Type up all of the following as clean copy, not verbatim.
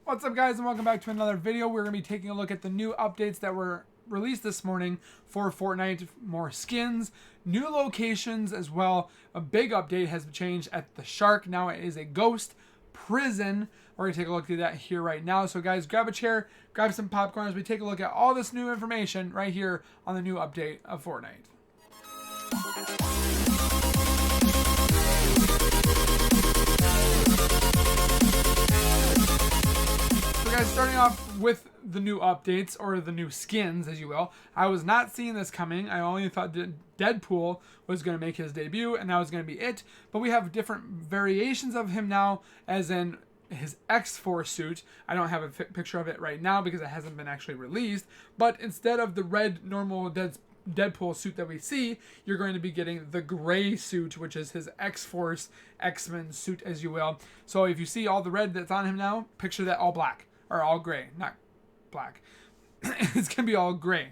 What's up, guys, and welcome back to another video. We're going to be taking a look at the new updates that were released this morning for Fortnite. More skins, new locations as well. A big update has changed at the Shark. Now it is a ghost prison. We're going to take a look at that here right now. So guys, grab a chair, grab some popcorn as we take a look at all this new information right here on the new update of Fortnite. Guys, starting off with the new updates, or the new skins, as you will. I was not seeing this coming. I only thought that Deadpool was going to make his debut, and that was going to be it. But we have different variations of him now, as in his X-Force suit. I don't have a picture of it right now because it hasn't been actually released. But instead of the red normal Deadpool suit that we see, you're going to be getting the gray suit, which is his X-Force X-Men suit, as you will. So if you see all the red that's on him now, picture that all black. Or all gray, not black. It's going to be all gray.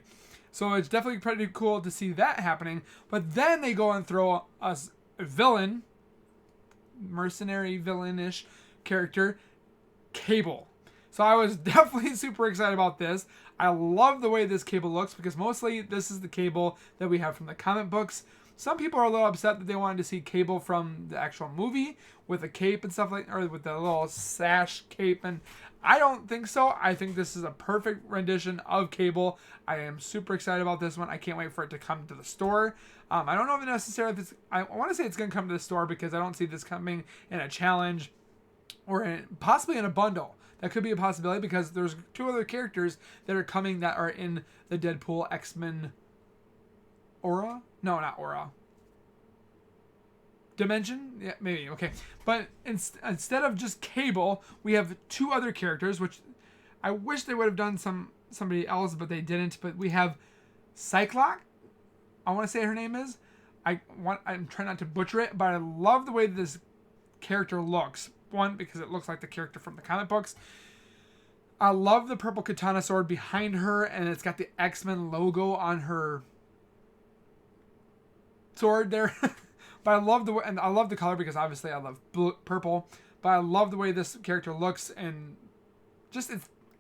So it's definitely pretty cool to see that happening. But then they go and throw us a villain, mercenary villainish character, Cable. So I was definitely super excited about this. I love the way this Cable looks because mostly this is the Cable that we have from the comic books. Some people are a little upset that they wanted to see Cable from the actual movie with a cape and stuff or with the little sash cape, and I don't think so. I think this is a perfect rendition of Cable. I am super excited about this one. I can't wait for it to come to the store. I don't know if necessarily I want to say it's going to come to the store because I don't see this coming in a challenge or possibly in a bundle. That could be a possibility because there's two other characters that are coming that are in the Deadpool X-Men Aura? No, not Aura. Dimension? Yeah, maybe. Okay. But instead of just Cable, we have two other characters, which I wish they would have done somebody else, but they didn't. But we have Cyclops. I want to say her name is. I'm trying not to butcher it, but I love the way this character looks. One, because it looks like the character from the comic books. I love the purple katana sword behind her, and it's got the X-Men logo on her sword there. But I love the color because obviously I love purple. But I love the way this character looks, and just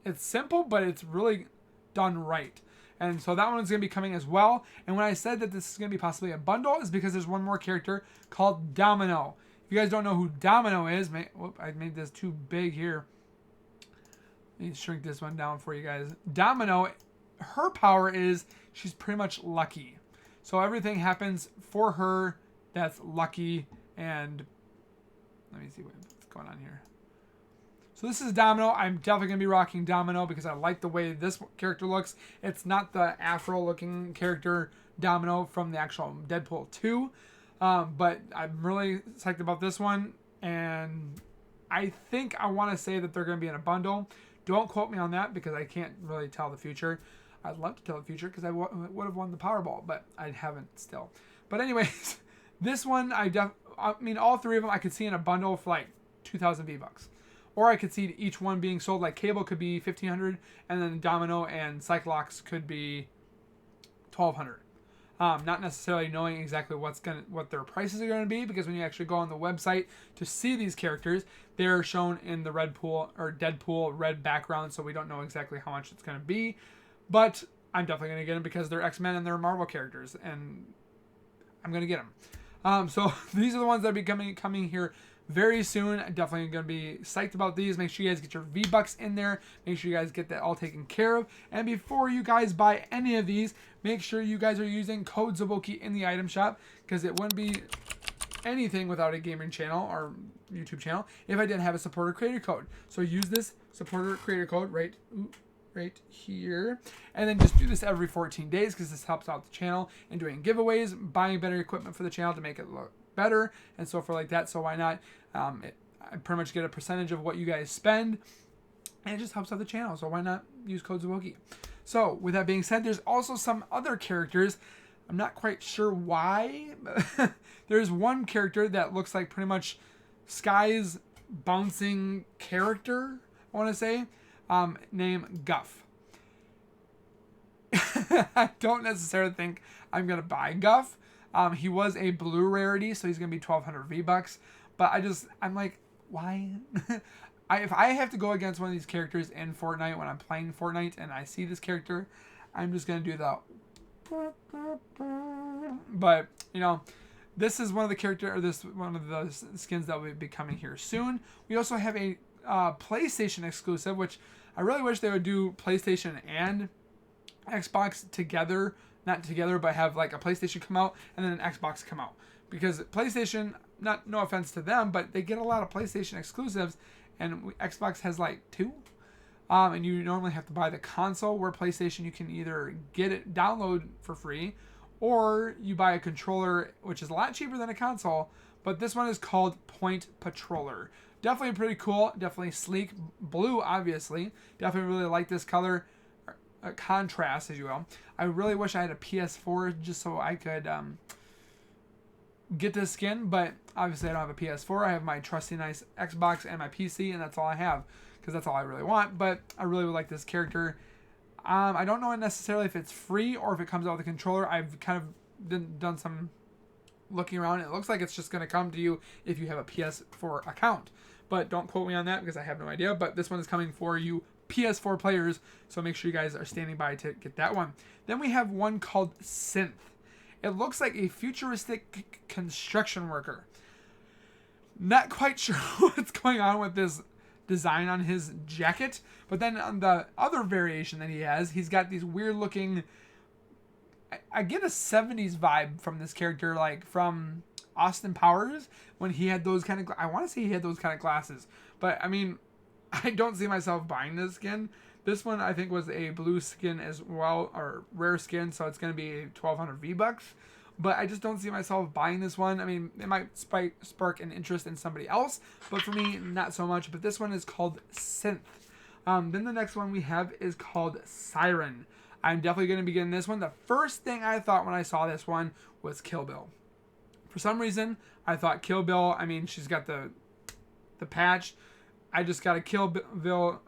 it's simple, but it's really done right. And so that one's going to be coming as well. And when I said that this is going to be possibly a bundle, is because there's one more character called Domino. If you guys don't know who Domino is, I made this too big here. Let me shrink this one down for you guys. Domino, her power is she's pretty much lucky. So everything happens for her that's lucky. And let me see what's going on here. So this is Domino. I'm definitely going to be rocking Domino because I like the way this character looks. It's not the afro-looking character Domino from the actual Deadpool 2. But I'm really psyched about this one. And I think I want to say that they're going to be in a bundle. Don't quote me on that because I can't really tell the future. I'd love to tell the future because I would have won the Powerball, but I haven't still. But anyways, this one, I mean, all three of them I could see in a bundle for like 2,000 V-Bucks. Or I could see each one being sold, like Cable could be 1,500, and then Domino and Cyclops could be 1,200. Not necessarily knowing exactly what their prices are going to be, because when you actually go on the website to see these characters, they're shown in the Deadpool red background, so we don't know exactly how much it's going to be. But I'm definitely going to get them because they're X-Men and they're Marvel characters, and I'm going to get them. So these are the ones that will be coming here very soon. I'm definitely going to be psyched about these. Make sure you guys get your V-Bucks in there. Make sure you guys get that all taken care of. And before you guys buy any of these, make sure you guys are using code Zawoki in the item shop, because it wouldn't be anything without a gaming channel or YouTube channel if I didn't have a supporter creator code. So use this supporter creator code right here, and then just do this every 14 days because this helps out the channel in doing giveaways, buying better equipment for the channel to make it look better, and so forth like that. So why not? I pretty much get a percentage of what you guys spend, and it just helps out the channel. So why not use code Zawoki? So with that being said, there's also some other characters. I'm not quite sure why. There's one character that looks like pretty much Sky's bouncing character, I want to say, named Guff. I don't necessarily think I'm going to buy Guff. He was a blue rarity, so he's going to be 1,200 V-Bucks. But I'm like, why? if I have to go against one of these characters in Fortnite when I'm playing Fortnite and I see this character, I'm just gonna do the. But this is one of the skins that will be coming here soon. We also have a PlayStation exclusive, which I really wish they would do PlayStation and Xbox together. Not together, but have like a PlayStation come out and then an Xbox come out. Because PlayStation, no offense to them, but they get a lot of PlayStation exclusives, and Xbox has like 2. And you normally have to buy the console, where PlayStation you can either get it download for free, or you buy a controller, which is a lot cheaper than a console. But this one is called Point Patroller. Definitely pretty cool. Definitely sleek. Blue, obviously. Definitely really like this color. Contrast, as you will. I really wish I had a PS4 just so I could get this skin, but obviously I don't have a PS4. I have my trusty nice Xbox and my PC, and that's all I have, because that's all I really want. But I really would like this character. I don't know necessarily if it's free or if it comes out with a controller. I've kind of done some looking around. It looks like it's just going to come to you if you have a PS4 account, but don't quote me on that because I have no idea. But this one is coming for you PS4 players, so make sure you guys are standing by to get that one. Then we have one called Synth. It looks like a futuristic construction worker. Not quite sure what's going on with this design on his jacket, but then on the other variation that he has, he's got these weird looking, I get a 70s vibe from this character, like from Austin Powers when he had those kind of, I want to say he had those kind of glasses, but I mean, I don't see myself buying this skin. This one I think was a blue skin as well, or rare skin, so it's going to be 1,200 V-Bucks. But I just don't see myself buying this one. I mean, it might spark an interest in somebody else, but for me, not so much. But this one is called Synth. Then the next one we have is called Siren. I'm definitely going to be getting this one. The first thing I thought when I saw this one was Kill Bill. For some reason, I thought Kill Bill, I mean, she's got the patch. I just got a Kill Bill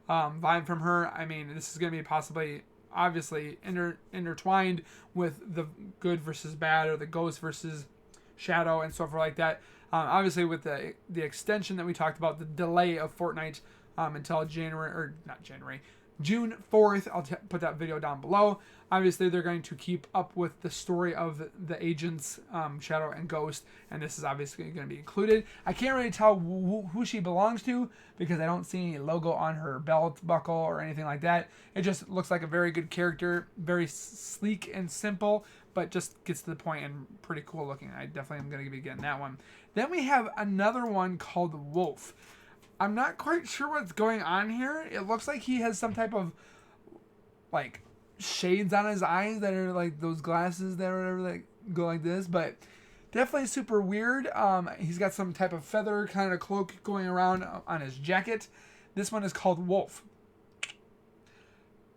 vibe from her. I mean, this is going to be possibly, obviously, intertwined with the good versus bad, or the ghost versus shadow, and so forth like that. Obviously, with the extension that we talked about, the delay of Fortnite until June 4th. I'll put that video down below. Obviously, they're going to keep up with the story of the agents, Shadow and Ghost, and this is obviously going to be included. I can't really tell who she belongs to because I don't see any logo on her belt buckle or anything like that. It just looks like a very good character, very sleek and simple, but just gets to the point and pretty cool looking. I definitely am going to be getting that one. Then we have another one called Wolf. I'm not quite sure what's going on here. It looks like he has some type of, like, shades on his eyes that are like those glasses that or whatever that go like this, but definitely super weird. He's got some type of feather kind of cloak going around on his jacket. This one is called Wolf.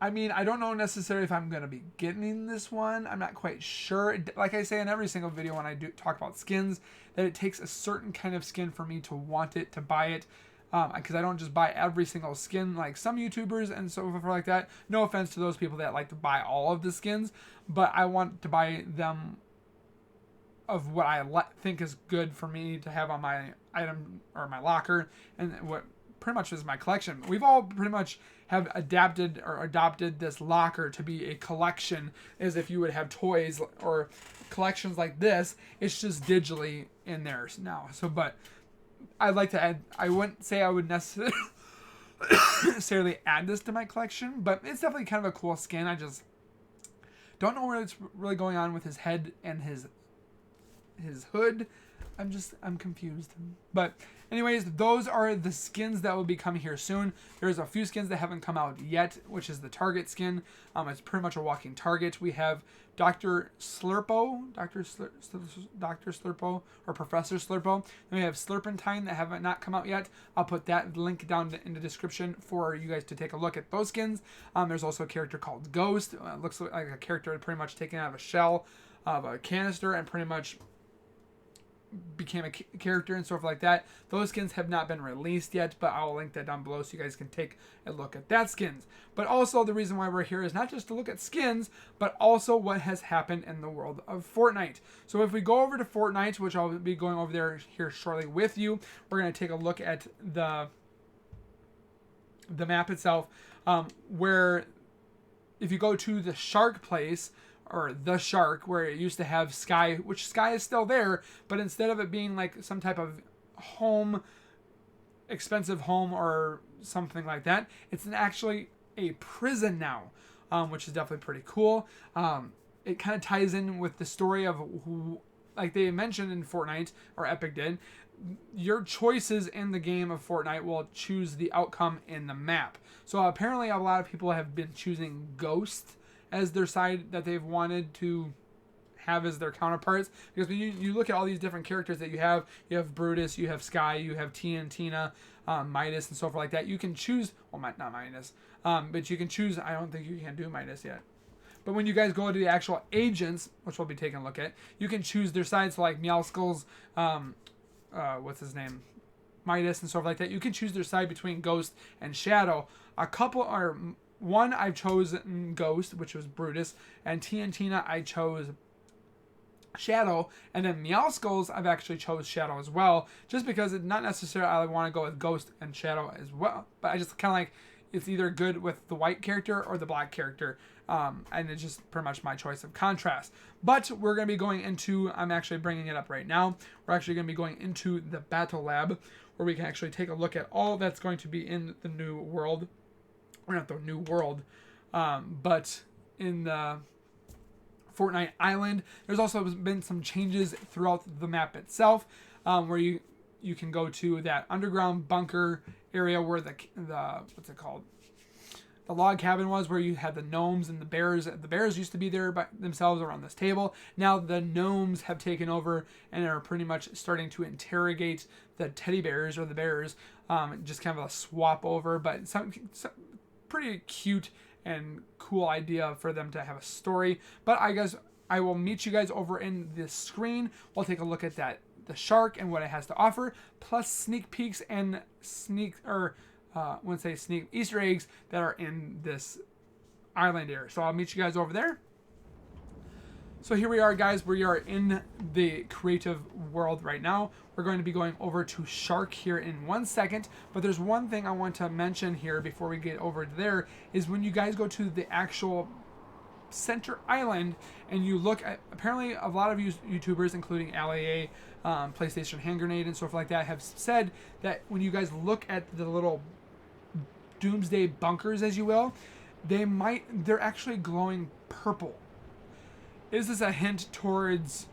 I mean, I don't know necessarily if I'm going to be getting this one. I'm not quite sure. Like I say in every single video when I do talk about skins, that it takes a certain kind of skin for me to want it, to buy it. Because I don't just buy every single skin like some YouTubers and so forth like that. No offense to those people that like to buy all of the skins, but I want to buy them of what I think is good for me to have on my item or my locker, and what pretty much is my collection. We've all pretty much have adapted or adopted this locker to be a collection, as if you would have toys or collections like this. It's just digitally in there now. So, but I'd like to add, I wouldn't say I would necessarily add this to my collection, but it's definitely kind of a cool skin. I just don't know what's really going on with his head and his hood. I'm confused. But anyways, those are the skins that will be coming here soon. There's a few skins that haven't come out yet, which is the Target skin. It's pretty much a walking target. We have Dr. Slurpo, or Professor Slurpo. Then we have Slurpentine that have not come out yet. I'll put that link down in the description for you guys to take a look at those skins. There's also a character called Ghost. Looks like a character pretty much taken out of a shell of a canister and pretty much became a character and stuff like that. Those skins have not been released yet, but I'll link that down below so you guys can take a look at that skins. But also the reason why we're here is not just to look at skins, but also what has happened in the world of Fortnite. So if we go over to Fortnite, which I'll be going over there here shortly with you, we're going to take a look at the map itself, where if you go to the shark place, or the shark, where it used to have Sky, which Sky is still there, but instead of it being like some type of home, expensive home or something like that, it's actually a prison now, which is definitely pretty cool. It kind of ties in with the story of who, like they mentioned in Fortnite, or Epic did, your choices in the game of Fortnite will choose the outcome in the map. So apparently a lot of people have been choosing Ghost as their side that they've wanted to have as their counterparts, because when you look at all these different characters that you have Brutus, you have Sky, you have T and Tina, Midas and so forth like that. You can choose, well, not Midas, but you can choose, I don't think you can do Midas yet. But when you guys go to the actual agents, which we'll be taking a look at, you can choose their sides. So like Meowskull's, what's his name? Midas and stuff like that. You can choose their side between Ghost and Shadow. One, I've chosen Ghost, which was Brutus, and T and Tina, I chose Shadow, and then Meowskulls, I've actually chose Shadow as well, just because it's not necessarily I want to go with Ghost and Shadow as well, but I just kind of like, it's either good with the white character or the black character, and it's just pretty much my choice of contrast. But we're going to be going into, I'm actually bringing it up right now, we're actually going to be going into the Battle Lab, where we can actually take a look at all that's going to be in the new world. Or not the new world, but in the Fortnite Island. There's also been some changes throughout the map itself, where you can go to that underground bunker area where the what's it called? The log cabin was, where you had the gnomes and the bears. The bears used to be there by themselves around this table. Now the gnomes have taken over and are pretty much starting to interrogate the teddy bears or the bears. Just kind of a swap over, but some pretty cute and cool idea for them to have a story. But I guess I will meet you guys over in the screen. We'll take a look at the shark and what it has to offer, plus sneak peeks and Easter eggs that are in this island area. So I'll meet you guys over there. So here we are, guys. We are in the creative world right now. We're going to be going over to Shark here in 1 second. But there's one thing I want to mention here before we get over there, is when you guys go to the actual center island and you look at, apparently a lot of YouTubers, including LAA, PlayStation Hand Grenade and stuff like that, have said that when you guys look at the little doomsday bunkers, as you will, they're actually glowing purple. Is this a hint towards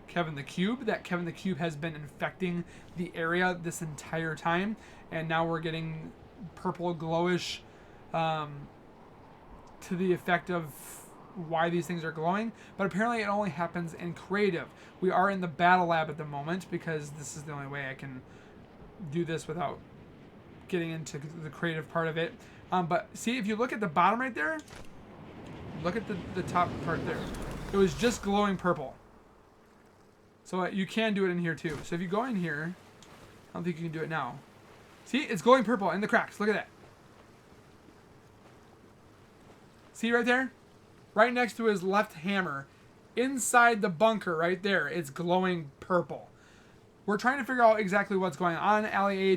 Kevin the Cube, that Kevin the Cube has been infecting the area this entire time, and now we're getting purple glowish to the effect of why these things are glowing? But apparently it only happens in creative. We are in the Battle Lab at the moment, because this is the only way I can do this without getting into the creative part of it. But see, if you look at the bottom right there, look at the top part there. It was just glowing purple. So you can do it in here too. So if you go in here, I don't think you can do it now. See, it's glowing purple in the cracks. Look at that. See right there? Right next to his left hammer. Inside the bunker right there, it's glowing purple. We're trying to figure out exactly what's going on. LAA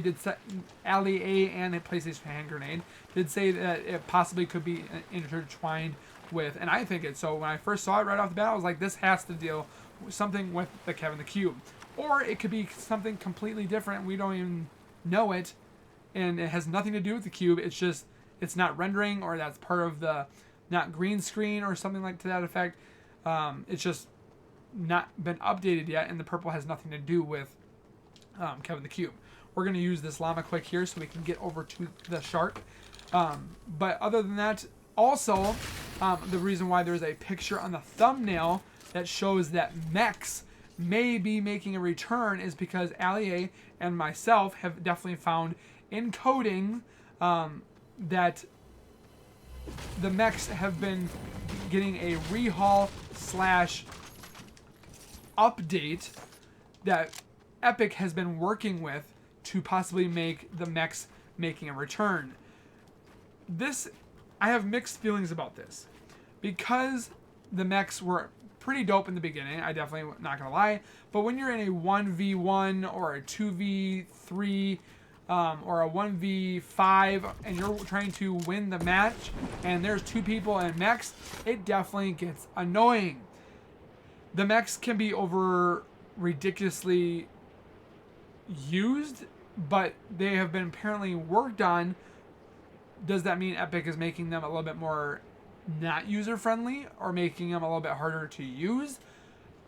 and PlayStation Hand Grenade did say that it possibly could be intertwined with, and I think it's so. When I first saw it right off the bat, I was like, this has to deal with something with the Kevin the Cube. Or it could be something completely different. We don't even know it, and it has nothing to do with the cube. It's just, it's not rendering, or that's part of the not green screen or something like to that effect. It's just not been updated yet, and the purple has nothing to do with Kevin the Cube. We're going to use this llama quick here so we can get over to the shark. But other than that, also, the reason why there's a picture on the thumbnail that shows that mechs may be making a return is because Ali and myself have definitely found in coding that the mechs have been getting a rehaul / update that Epic has been working with to possibly make the mechs making a return. I have mixed feelings about this, because the mechs were pretty dope in the beginning. I definitely not gonna lie, but when you're in a 1v1 or a 2v3 or a 1v5 and you're trying to win the match and there's two people and mechs, it definitely gets annoying. The mechs can be over ridiculously used, but they have been apparently worked on. Does that mean Epic is making them a little bit more not user friendly or making them a little bit harder to use?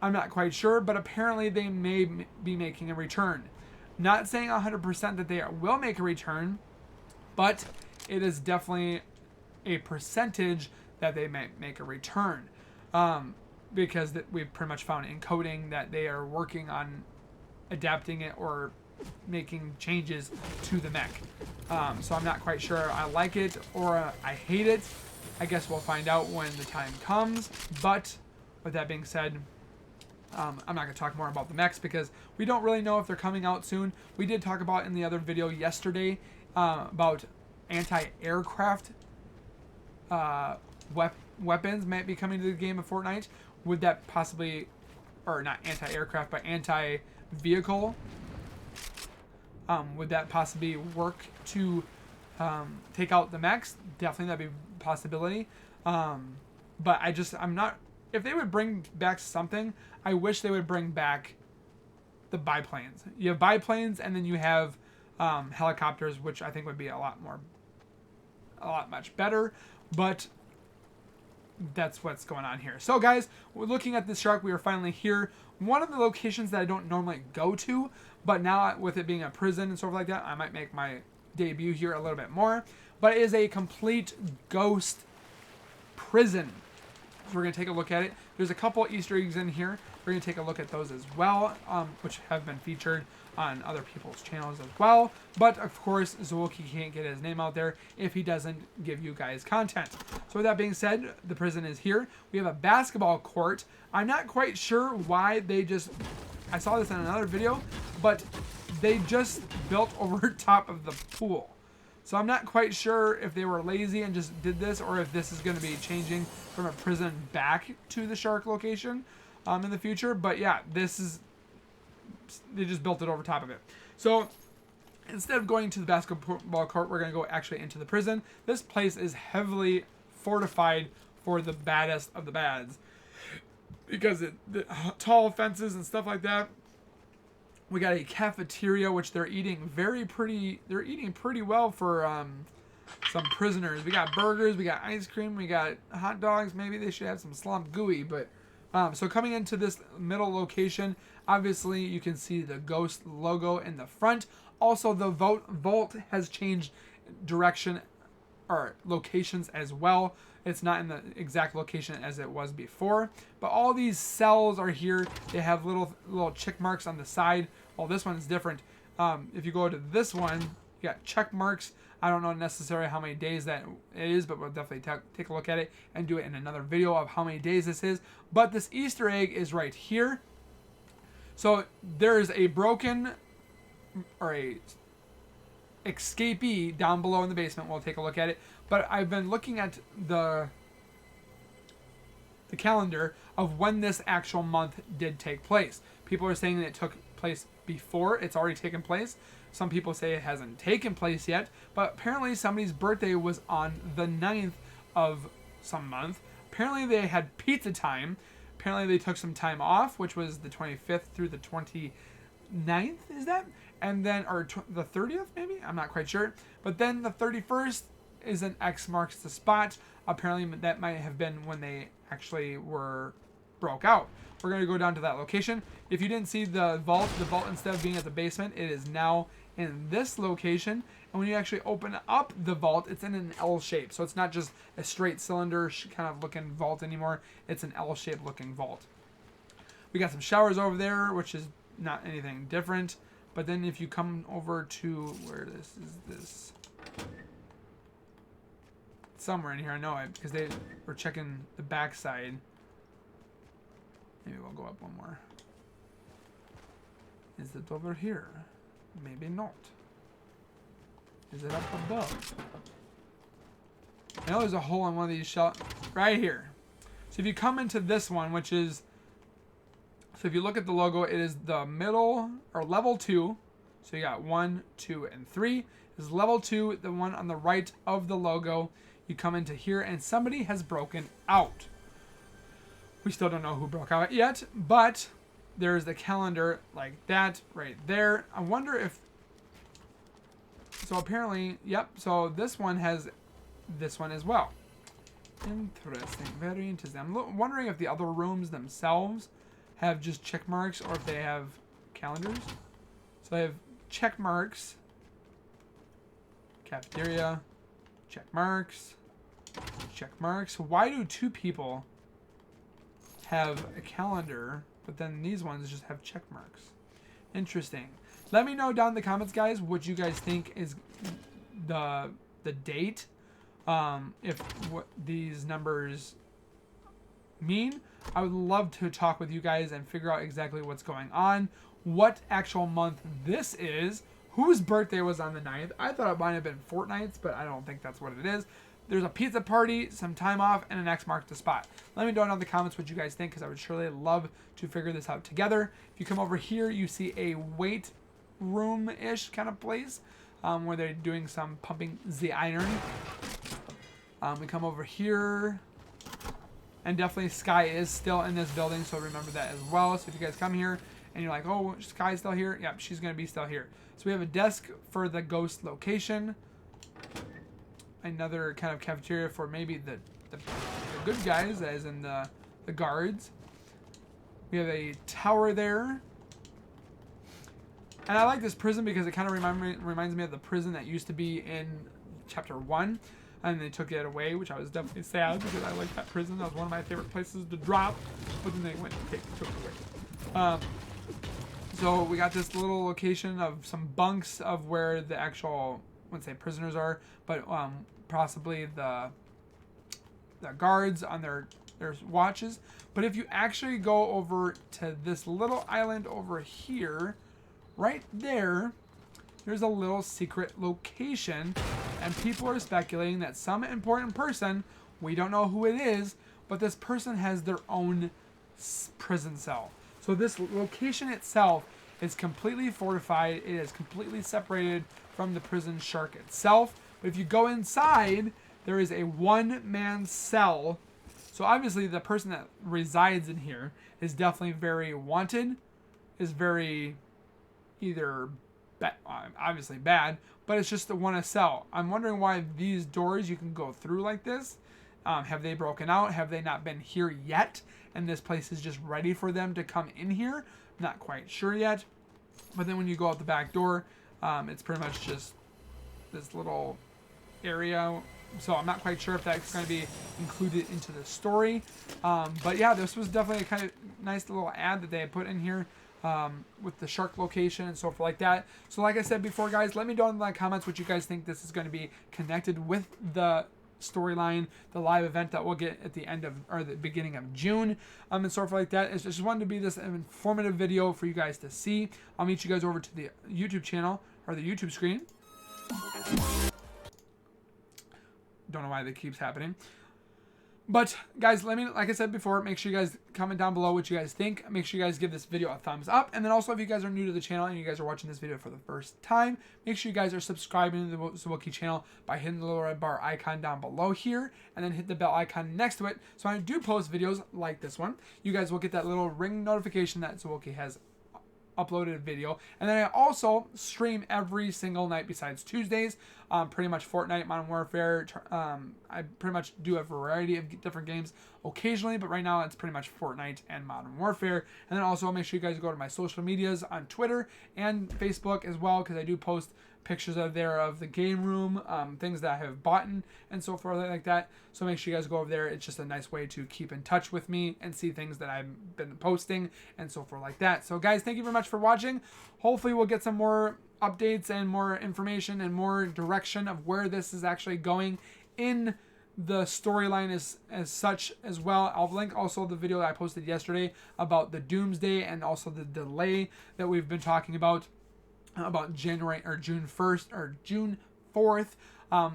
I'm not quite sure, but apparently they may be making a return. Not saying 100% that they will make a return, but it is definitely a percentage that they may make a return. Because we've pretty much found in coding that they are working on adapting it or making changes to the mech. So I'm not quite sure I like it or I hate it. I guess we'll find out when the time comes. But with that being said, I'm not going to talk more about the mechs because we don't really know if they're coming out soon. We did talk about in the other video yesterday about anti-aircraft weapons might be coming to the game of Fortnite. Would that possibly, or not anti-aircraft, but anti-vehicle, would that possibly work to take out the mechs? Definitely that'd be a possibility. But I'm not, if they would bring back something, I wish they would bring back the biplanes. You have biplanes and then you have helicopters, which I think would be a lot much better, but that's what's going on here. So guys, we're looking at this shark. We are finally here. One of the locations that I don't normally go to, but now with it being a prison and stuff like that, I might make my debut here a little bit more. But it is a complete ghost prison. So we're going to take a look at it. There's a couple Easter eggs in here. We're going to take a look at those as well, which have been featured on other people's channels as well. But of course, Zwolki can't get his name out there if he doesn't give you guys content. So with that being said, the prison is here. We have a basketball court. I'm not quite sure why I saw this in another video, but they just built over top of the pool. So I'm not quite sure if they were lazy and just did this, or if this is going to be changing from a prison back to the shark location in the future. But yeah, they just built it over top of it. So instead of going to the basketball court, we're going to go actually into the prison. This place is heavily fortified for the baddest of the bads, because the tall fences and stuff like that. We got a cafeteria, which they're eating pretty well for some prisoners. We got burgers, we got ice cream, we got hot dogs. Maybe they should have some slump gooey. But so coming into this middle location, obviously you can see the ghost logo in the front. Also, the vault has changed direction or locations as well. It's not in the exact location as it was before, but all these cells are here. They have little check marks on the side. Well, this one is different. If you go to this one, you got check marks. I don't know necessarily how many days that it is, but we'll definitely take a look at it and do it in another video of how many days this is. But this Easter egg is right here. So there is a broken or a escapee down below in the basement. We'll take a look at it. But I've been looking at the calendar of when this actual month did take place. People are saying that it took place before. It's already taken place. Some people say it hasn't taken place yet. But apparently somebody's birthday was on the 9th of some month. Apparently they had pizza time. Apparently they took some time off, which was the 25th through the 29th, is that? And then, or the 30th maybe? I'm not quite sure. But then the 31st is an X marks the spot. Apparently that might have been when they actually broke out. We're going to go down to that location. If you didn't see the vault instead of being at the basement, it is now in this location. And when you actually open up the vault, it's in an L shape. So it's not just a straight cylinder kind of looking vault anymore. It's an L shaped looking vault. We got some showers over there, which is not anything different. But then if you come over to where this somewhere in here, I know it, because they were checking the back side. Maybe we'll go up one more. Is it over here? Maybe not. Is it up above? I know there's a hole in one of these shells right here. So if you come into this one, which is, so if you look at the logo, it is the middle or level 2. So you got 1, 2, and 3. This is level 2, the one on the right of the logo. You come into here and somebody has broken out. We still don't know who broke out yet, but there's the calendar like that right there. I wonder if, so apparently, yep, so this one has this one as well. Interesting, very interesting. I'm wondering if the other rooms themselves have just check marks or if they have calendars. So I have check marks, cafeteria, check marks, check marks. Why do 2 people have a calendar, but then these ones just have check marks? Interesting. Let me know down in the comments, guys, what you guys think is the date. If what these numbers mean. I would love to talk with you guys and figure out exactly what's going on, what actual month this is, whose birthday was on the 9th. I thought it might have been Fortnite's, but I don't think that's what it is. There's a pizza party, some time off, and an X marks the spot. Let me know down in the comments what you guys think, because I would surely love to figure this out together. If you come over here, you see a weight room-ish kind of place where they're doing some pumping the iron. We come over here, and definitely Sky is still in this building, so remember that as well. So if you guys come here and you're like, oh, Sky's still here, yep, she's going to be still here. So we have a desk for the ghost location, another kind of cafeteria for maybe the good guys, as in the guards. We have a tower there, and I like this prison because it kind of reminds me of the prison that used to be in Chapter 1. And they took it away, which I was definitely sad because I liked that prison. That was one of my favorite places to drop. But then they went and took it away. So we got this little location of some bunks of where the actual, I wouldn't say prisoners are, but possibly the guards on their watches. But if you actually go over to this little island over here, right there, there's a little secret location, and people are speculating that some important person, we don't know who it is, but this person has their own prison cell. So this location itself is completely fortified. It is completely separated from the prison shark itself. But if you go inside, there is a one-man cell. So obviously the person that resides in here is definitely very wanted, is very either obviously bad, but it's just the one a cell. I'm wondering why these doors you can go through like this. Have they broken out? Have they not been here yet? And this place is just ready for them to come in here? Not quite sure yet. But then when you go out the back door, it's pretty much just this little area. So I'm not quite sure if that's going to be included into the story. But yeah, this was definitely a kind of nice little ad that they had put in here. With the shark location and so forth like that. So like I said before, guys, let me know in the comments what you guys think this is going to be connected with the storyline, the live event that we'll get at the end of, or the beginning of June, and so forth like that. It's just wanted to be this informative video for you guys to see. I'll meet you guys over to the YouTube channel, or the YouTube screen. Don't know why that keeps happening. But guys, let me, like I said before, make sure you guys comment down below what you guys think. Make sure you guys give this video a thumbs up. And then also, if you guys are new to the channel and you guys are watching this video for the first time, make sure you guys are subscribing to the Zwilky channel by hitting the little red bar icon down below here. And then hit the bell icon next to it. So when I do post videos like this one, you guys will get that little ring notification that Zwilky has uploaded a video. And then I also stream every single night besides Tuesdays. Pretty much Fortnite, Modern Warfare. I pretty much do a variety of different games occasionally, but right now it's pretty much Fortnite and Modern Warfare. And then also make sure you guys go to my social medias on Twitter and Facebook as well, because I do post pictures of the game room, things that I have bought and so forth like that. So make sure you guys go over there. It's just a nice way to keep in touch with me and see things that I've been posting and so forth like that. So guys, thank you very much for watching. Hopefully we'll get some more updates and more information and more direction of where this is actually going in the storyline is as such as well. I'll link also the video that I posted yesterday about the Doomsday and also the delay that we've been talking about January or June 1st or June 4th.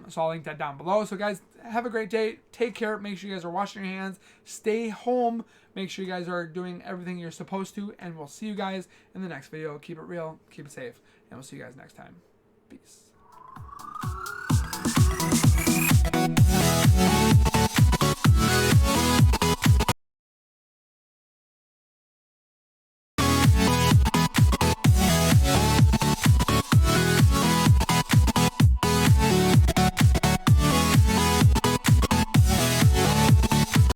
So I'll link that down below. So guys, have a great day. Take care. Make sure you guys are washing your hands. Stay home. Make sure you guys are doing everything you're supposed to. And we'll see you guys in the next video. Keep it real. Keep it safe. And we'll see you guys next time. Peace.